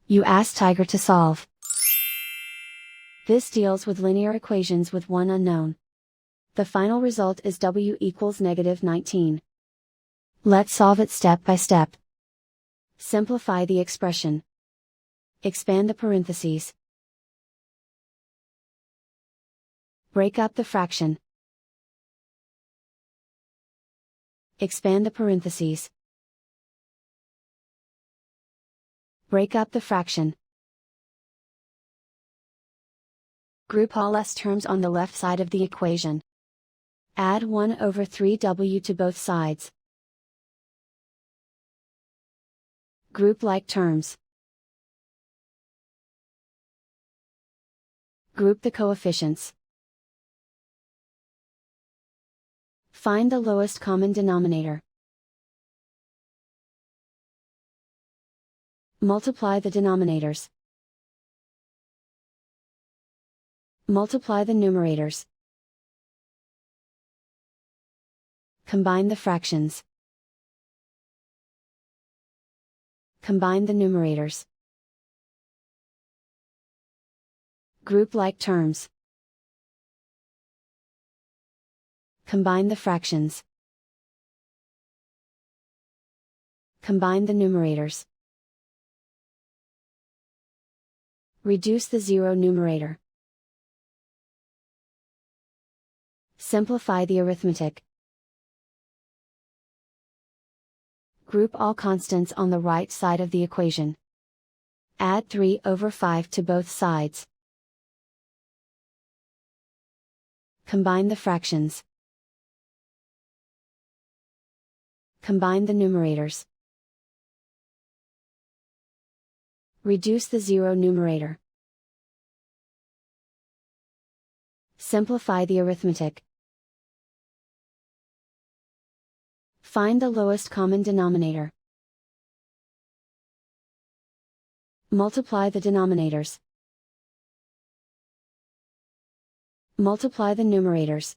You ask Tiger to solve. This deals with linear equations with one unknown. The final result is w equals -19. Let's solve it step by step. Simplify the expression. Expand the parentheses. Break up the fraction. Expand the parentheses. Break up the fraction. Group all s terms on the left side of the equation. Add 1/3w to both sides. Group like terms. Group the coefficients. Find the lowest common denominator. Multiply the denominators. Multiply the numerators. Combine the fractions. Combine the numerators. Group like terms. Combine the fractions. Combine the numerators. Reduce the zero numerator. Simplify the arithmetic. Group all constants on the right side of the equation. Add 3/5 to both sides. Combine the fractions. Combine the numerators. Reduce the zero numerator. Simplify the arithmetic. Find the lowest common denominator. Multiply the denominators. Multiply the numerators.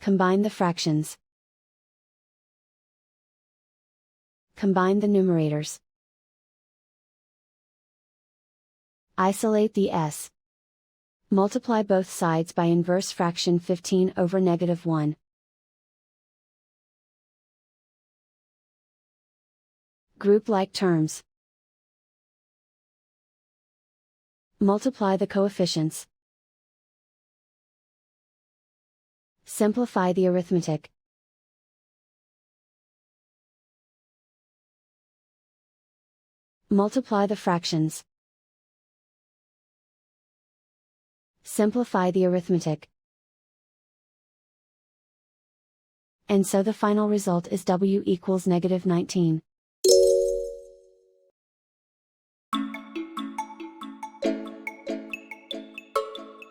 Combine the fractions. Combine the numerators. Isolate the s. Multiply both sides by inverse fraction 15/-1. Group like terms. Multiply the coefficients. Simplify the arithmetic. Multiply the fractions. Simplify the arithmetic. And so the final result is w equals -19.